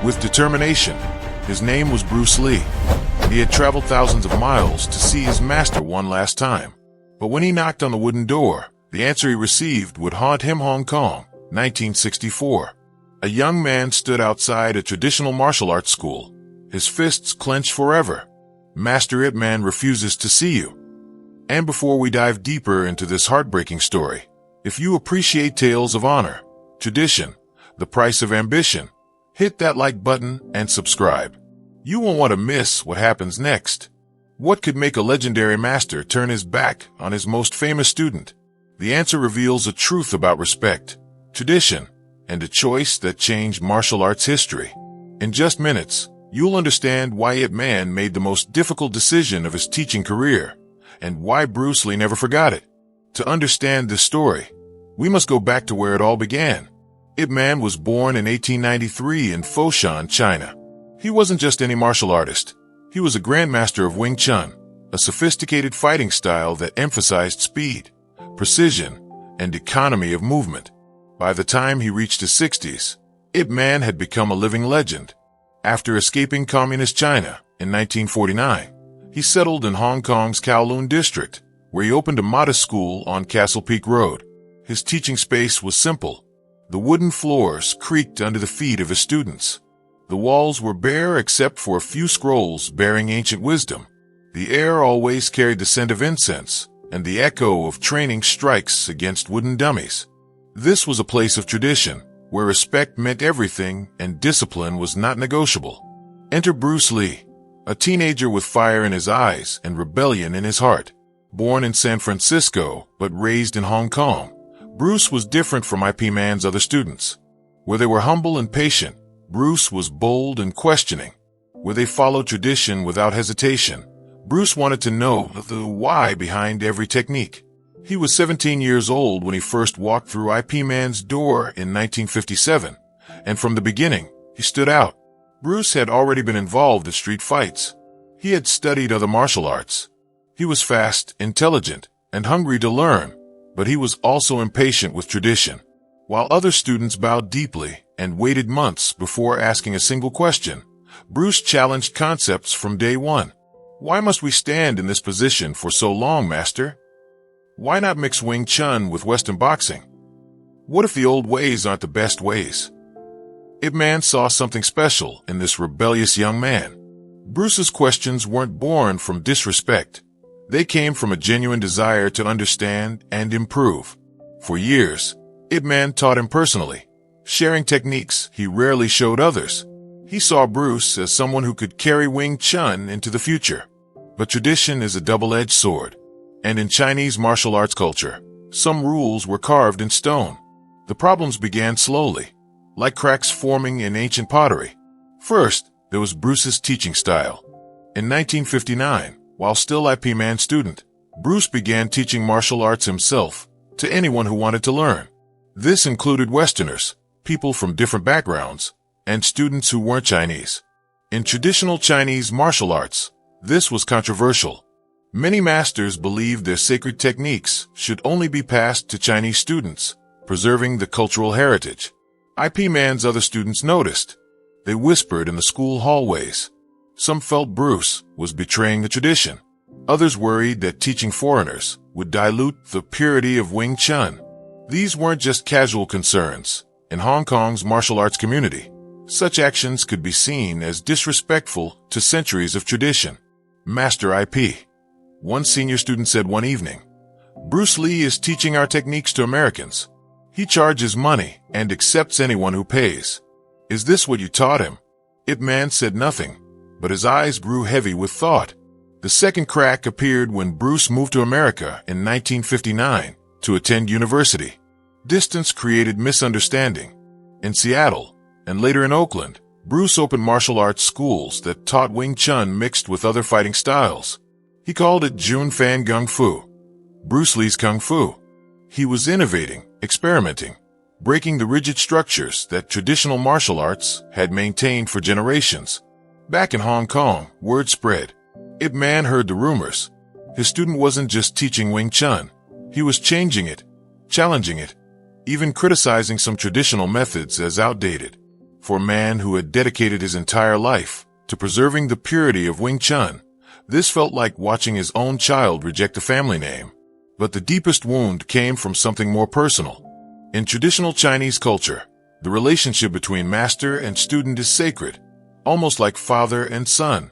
with determination. His name was Bruce Lee. He had traveled thousands of miles to see his master one last time. But when he knocked on the wooden door, the answer he received would haunt him. Hong Kong, 1964. A young man stood outside a traditional martial arts school, his fists clenched forever. Master Ip Man refuses to see you. And before we dive deeper into this heartbreaking story, if you appreciate tales of honor, tradition, the price of ambition, hit that like button and subscribe. You won't want to miss what happens next. What could make a legendary master turn his back on his most famous student? The answer reveals a truth about respect, tradition, and a choice that changed martial arts history. In just minutes, you'll understand why Ip Man made the most difficult decision of his teaching career, and why Bruce Lee never forgot it. To understand this story, we must go back to where it all began. Ip Man was born in 1893 in Foshan, China. He wasn't just any martial artist. He was a grandmaster of Wing Chun, a sophisticated fighting style that emphasized speed, precision, and economy of movement. By the time he reached his 60s, Ip Man had become a living legend. After escaping communist China in 1949, he settled in Hong Kong's Kowloon district, where he opened a modest school on Castle Peak Road. His teaching space was simple. The wooden floors creaked under the feet of his students. The walls were bare except for a few scrolls bearing ancient wisdom. The air always carried the scent of incense and the echo of training strikes against wooden dummies. This was a place of tradition, where respect meant everything and discipline was not negotiable. Enter Bruce Lee, a teenager with fire in his eyes and rebellion in his heart. Born in San Francisco but raised in Hong Kong, Bruce was different from Ip Man's other students. Where they were humble and patient, Bruce was bold and questioning. Where they followed tradition without hesitation, Bruce wanted to know the why behind every technique. He was 17 years old when he first walked through Ip Man's door in 1957, and from the beginning, he stood out. Bruce had already been involved in street fights. He had studied other martial arts. He was fast, intelligent, and hungry to learn, but he was also impatient with tradition. While other students bowed deeply and waited months before asking a single question, Bruce challenged concepts from day one. Why must we stand in this position for so long, Master? Why not mix Wing Chun with Western boxing? What if the old ways aren't the best ways? Ip Man saw something special in this rebellious young man. Bruce's questions weren't born from disrespect. They came from a genuine desire to understand and improve. For years, Ip Man taught him personally, sharing techniques he rarely showed others. He saw Bruce as someone who could carry Wing Chun into the future. But tradition is a double-edged sword. And in Chinese martial arts culture, some rules were carved in stone. The problems began slowly, like cracks forming in ancient pottery. First, there was Bruce's teaching style. In 1959, while still Ip Man's student, Bruce began teaching martial arts himself to anyone who wanted to learn. This included Westerners, people from different backgrounds, and students who weren't Chinese. In traditional Chinese martial arts, this was controversial. Many masters believed their sacred techniques should only be passed to Chinese students, preserving the cultural heritage. Ip Man's other students noticed. They whispered in the school hallways. Some felt Bruce was betraying the tradition. Others worried that teaching foreigners would dilute the purity of Wing Chun. These weren't just casual concerns. In Hong Kong's martial arts community, such actions could be seen as disrespectful to centuries of tradition. Master Ip. One senior student said one evening, "Bruce Lee is teaching our techniques to Americans. He charges money and accepts anyone who pays. Is this what you taught him?" Ip Man said nothing, but his eyes grew heavy with thought. The second crack appeared when Bruce moved to America in 1959 to attend university. Distance created misunderstanding. In Seattle, and later in Oakland, Bruce opened martial arts schools that taught Wing Chun mixed with other fighting styles. He called it Jun Fan Kung Fu, Bruce Lee's Kung Fu. He was innovating, experimenting, breaking the rigid structures that traditional martial arts had maintained for generations. Back in Hong Kong, word spread. Ip Man heard the rumors. His student wasn't just teaching Wing Chun. He was changing it, challenging it, even criticizing some traditional methods as outdated. For a man who had dedicated his entire life to preserving the purity of Wing Chun, this felt like watching his own child reject a family name. But the deepest wound came from something more personal. In traditional Chinese culture, the relationship between master and student is sacred, almost like father and son.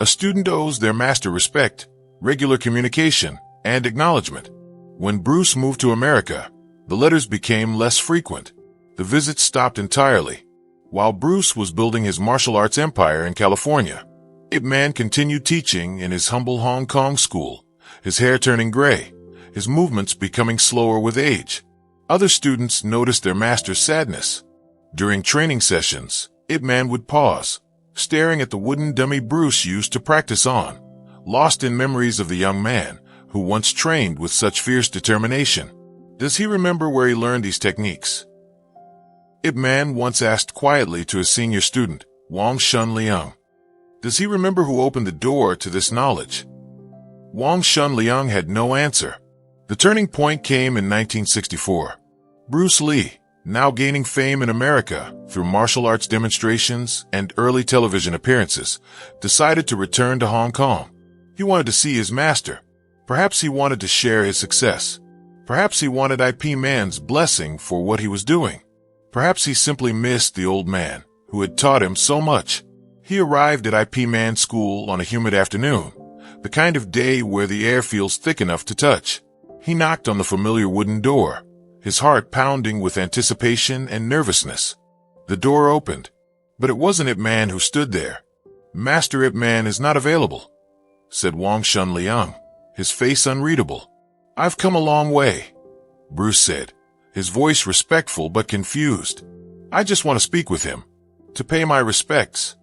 A student owes their master respect, regular communication, and acknowledgement. When Bruce moved to America, the letters became less frequent. The visits stopped entirely. While Bruce was building his martial arts empire in California, Ip Man continued teaching in his humble Hong Kong school, his hair turning gray, his movements becoming slower with age. Other students noticed their master's sadness. During training sessions, Ip Man would pause, staring at the wooden dummy Bruce used to practice on, lost in memories of the young man who once trained with such fierce determination. Does he remember where he learned these techniques? Ip Man once asked quietly to his senior student, Wang Shun Liang. Does he remember who opened the door to this knowledge? Wang Shun Liang had no answer. The turning point came in 1964. Bruce Lee, now gaining fame in America through martial arts demonstrations and early television appearances, decided to return to Hong Kong. He wanted to see his master. Perhaps he wanted to share his success. Perhaps he wanted IP Man's blessing for what he was doing. Perhaps he simply missed the old man who had taught him so much. He arrived at IP Man's school on a humid afternoon, the kind of day where the air feels thick enough to touch. He knocked on the familiar wooden door, his heart pounding with anticipation and nervousness. The door opened, but it wasn't Ip Man who stood there. Master Ip Man is not available, said Wang Shun Liang, his face unreadable. I've come a long way, Bruce said, his voice respectful but confused. I just want to speak with him, to pay my respects.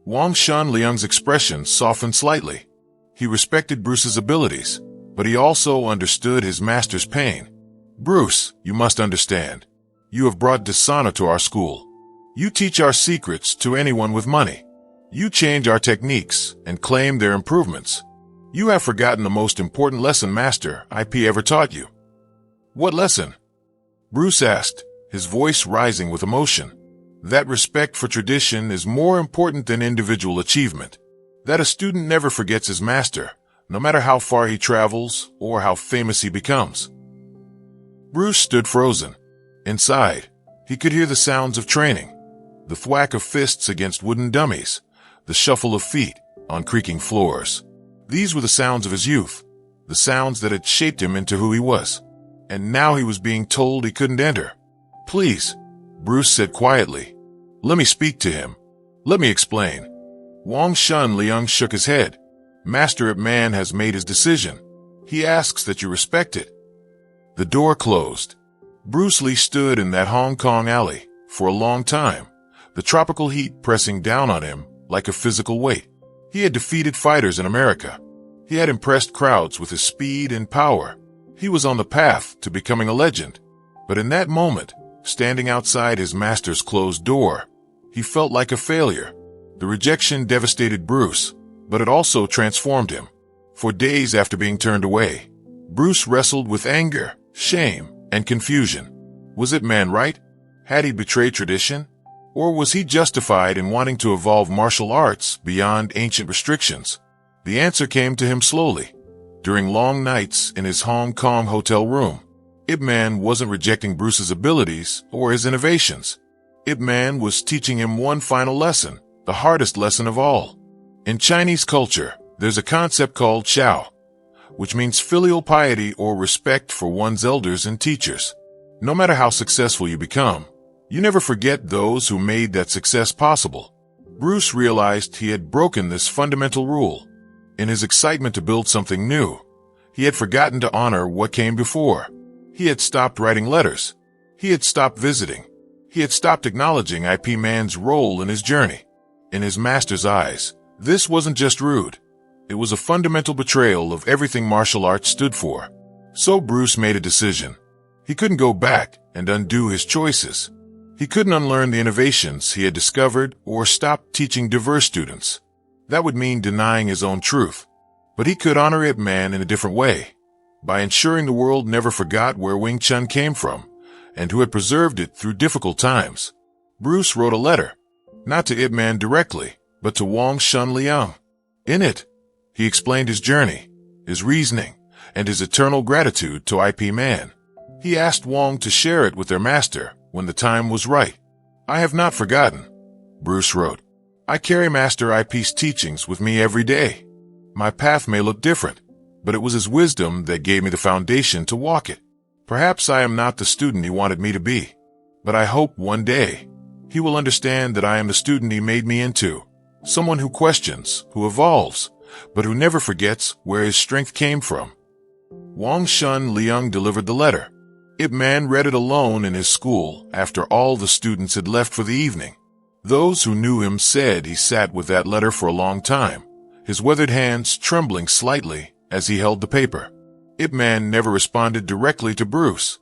Wang Shun Liang's expression softened slightly. He respected Bruce's abilities, but he also understood his master's pain. Bruce, you must understand. You have brought dishonor to our school. You teach our secrets to anyone with money. You change our techniques and claim their improvements. You have forgotten the most important lesson Master IP ever taught you. What lesson? Bruce asked, his voice rising with emotion. That respect for tradition is more important than individual achievement. That a student never forgets his master, no matter how far he travels or how famous he becomes. Bruce stood frozen. Inside, he could hear the sounds of training, the thwack of fists against wooden dummies, the shuffle of feet on creaking floors. These were the sounds of his youth, the sounds that had shaped him into who he was. And now he was being told he couldn't enter. Please, Bruce said quietly. Let me speak to him. Let me explain. Wang Shun Liang shook his head. Master Ip Man has made his decision. He asks that you respect it. The door closed. Bruce Lee stood in that Hong Kong alley for a long time, the tropical heat pressing down on him like a physical weight. He had defeated fighters in America. He had impressed crowds with his speed and power. He was on the path to becoming a legend. But in that moment, standing outside his master's closed door, he felt like a failure. The rejection devastated Bruce, but it also transformed him. For days after being turned away, Bruce wrestled with anger, shame, and confusion. Was Ip Man right? Had he betrayed tradition? Or was he justified in wanting to evolve martial arts beyond ancient restrictions? The answer came to him slowly. During long nights in his Hong Kong hotel room, Ip Man wasn't rejecting Bruce's abilities or his innovations. Ip Man was teaching him one final lesson, the hardest lesson of all. In Chinese culture, there's a concept called Chao, which means filial piety or respect for one's elders and teachers. No matter how successful you become, you never forget those who made that success possible. Bruce realized he had broken this fundamental rule. In his excitement to build something new, he had forgotten to honor what came before. He had stopped writing letters. He had stopped visiting. He had stopped acknowledging IP Man's role in his journey. In his master's eyes, this wasn't just rude. It was a fundamental betrayal of everything martial arts stood for. So Bruce made a decision. He couldn't go back and undo his choices. He couldn't unlearn the innovations he had discovered or stop teaching diverse students. That would mean denying his own truth. But he could honor Ip Man in a different way, by ensuring the world never forgot where Wing Chun came from and who had preserved it through difficult times. Bruce wrote a letter, not to Ip Man directly, but to Wang Shun Liang. In it, he explained his journey, his reasoning, and his eternal gratitude to Ip Man. He asked Wang to share it with their master when the time was right. "I have not forgotten," Bruce wrote. "I carry Master Ip's teachings with me every day. My path may look different, but it was his wisdom that gave me the foundation to walk it. Perhaps I am not the student he wanted me to be, but I hope one day he will understand that I am the student he made me into, someone who questions, who evolves, but who never forgets where his strength came from." Wang Shun Liang delivered the letter. Ip Man read it alone in his school after all the students had left for the evening. Those who knew him said he sat with that letter for a long time, his weathered hands trembling slightly as he held the paper. Ip Man never responded directly to Bruce,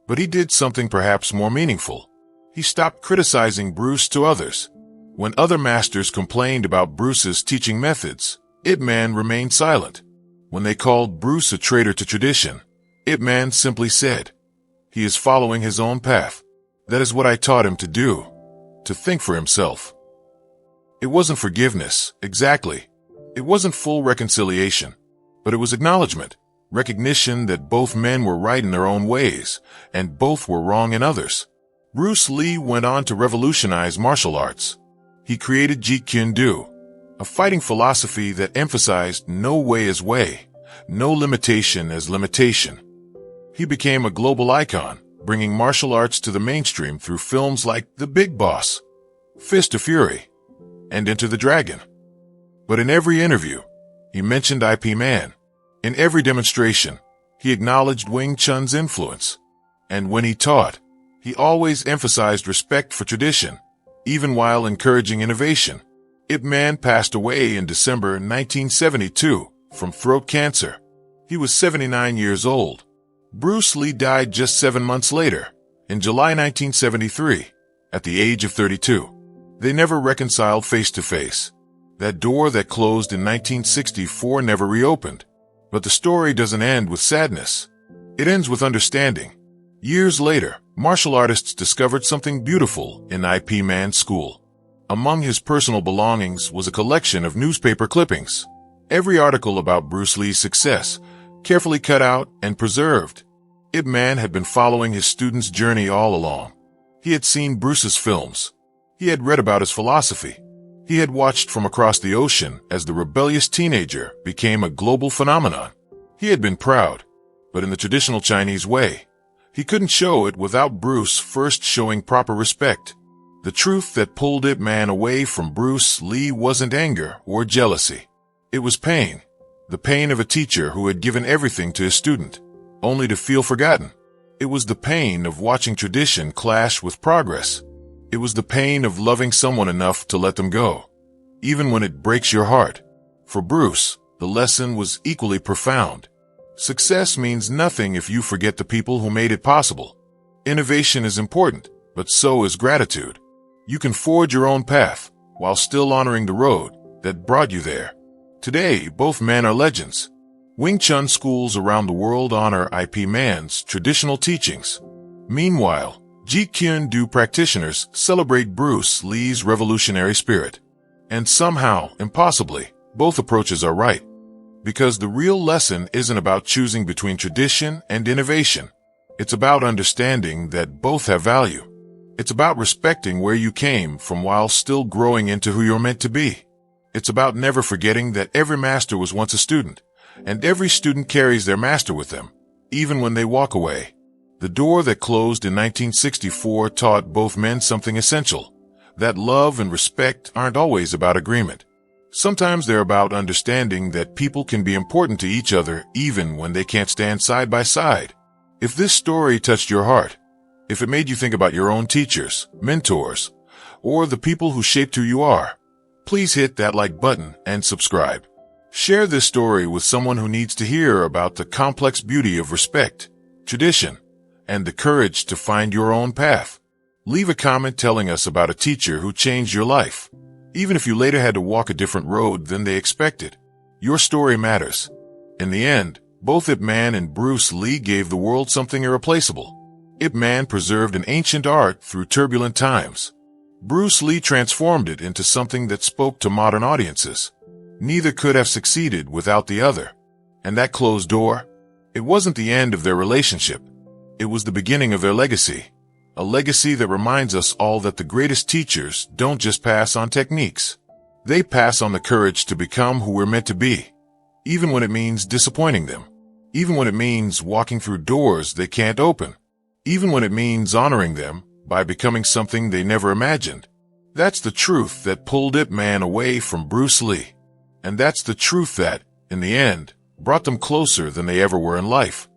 but he did something perhaps more meaningful. He stopped criticizing Bruce to others. When other masters complained about Bruce's teaching methods, Ip Man remained silent. When they called Bruce a traitor to tradition, Ip Man simply said, "He is following his own path. That is what I taught him to do, to think for himself." It wasn't forgiveness, exactly. It wasn't full reconciliation, but it was acknowledgement, recognition that both men were right in their own ways, and both were wrong in others. Bruce Lee went on to revolutionize martial arts. He created Jeet Kune Do, a fighting philosophy that emphasized no way as way, no limitation as limitation. He became a global icon, bringing martial arts to the mainstream through films like The Big Boss, Fist of Fury, and Enter the Dragon. But in every interview, he mentioned Ip Man. In every demonstration, he acknowledged Wing Chun's influence. And when he taught, he always emphasized respect for tradition, even while encouraging innovation. Ip Man passed away in December 1972 from throat cancer. He was 79 years old. Bruce Lee died just 7 months later, in July 1973, at the age of 32. They never reconciled face to face. That door that closed in 1964 never reopened. But the story doesn't end with sadness. It ends with understanding. Years later, martial artists discovered something beautiful in Ip Man's school. Among his personal belongings was a collection of newspaper clippings. Every article about Bruce Lee's success, carefully cut out and preserved. Ip Man had been following his student's journey all along. He had seen Bruce's films. He had read about his philosophy. He had watched from across the ocean as the rebellious teenager became a global phenomenon. He had been proud, but in the traditional Chinese way. He couldn't show it without Bruce first showing proper respect. The truth that pulled Ip Man away from Bruce Lee wasn't anger or jealousy. It was pain. The pain of a teacher who had given everything to his student, only to feel forgotten. It was the pain of watching tradition clash with progress. It was the pain of loving someone enough to let them go, even when it breaks your heart. For Bruce, the lesson was equally profound. Success means nothing if you forget the people who made it possible. Innovation is important, but so is gratitude. You can forge your own path while still honoring the road that brought you there. Today, both men are legends. Wing Chun schools around the world honor Ip Man's traditional teachings. Meanwhile, Jeet Kune Do practitioners celebrate Bruce Lee's revolutionary spirit. And somehow, impossibly, both approaches are right. Because the real lesson isn't about choosing between tradition and innovation. It's about understanding that both have value. It's about respecting where you came from while still growing into who you're meant to be. It's about never forgetting that every master was once a student, and every student carries their master with them, even when they walk away. The door that closed in 1964 taught both men something essential, that love and respect aren't always about agreement. Sometimes they're about understanding that people can be important to each other even when they can't stand side by side. If this story touched your heart, if it made you think about your own teachers, mentors, or the people who shaped who you are, please hit that like button and subscribe. Share this story with someone who needs to hear about the complex beauty of respect, tradition, and the courage to find your own path. Leave a comment telling us about a teacher who changed your life, even if you later had to walk a different road than they expected. Your story matters. In the end, both Ip Man and Bruce Lee gave the world something irreplaceable. Ip Man preserved an ancient art through turbulent times. Bruce Lee transformed it into something that spoke to modern audiences. Neither could have succeeded without the other. And that closed door? It wasn't the end of their relationship. It was the beginning of their legacy. A legacy that reminds us all that the greatest teachers don't just pass on techniques. They pass on the courage to become who we're meant to be. Even when it means disappointing them. Even when it means walking through doors they can't open. Even when it means honoring them by becoming something they never imagined. That's the truth that pulled Ip Man away from Bruce Lee. And that's the truth that, in the end, brought them closer than they ever were in life.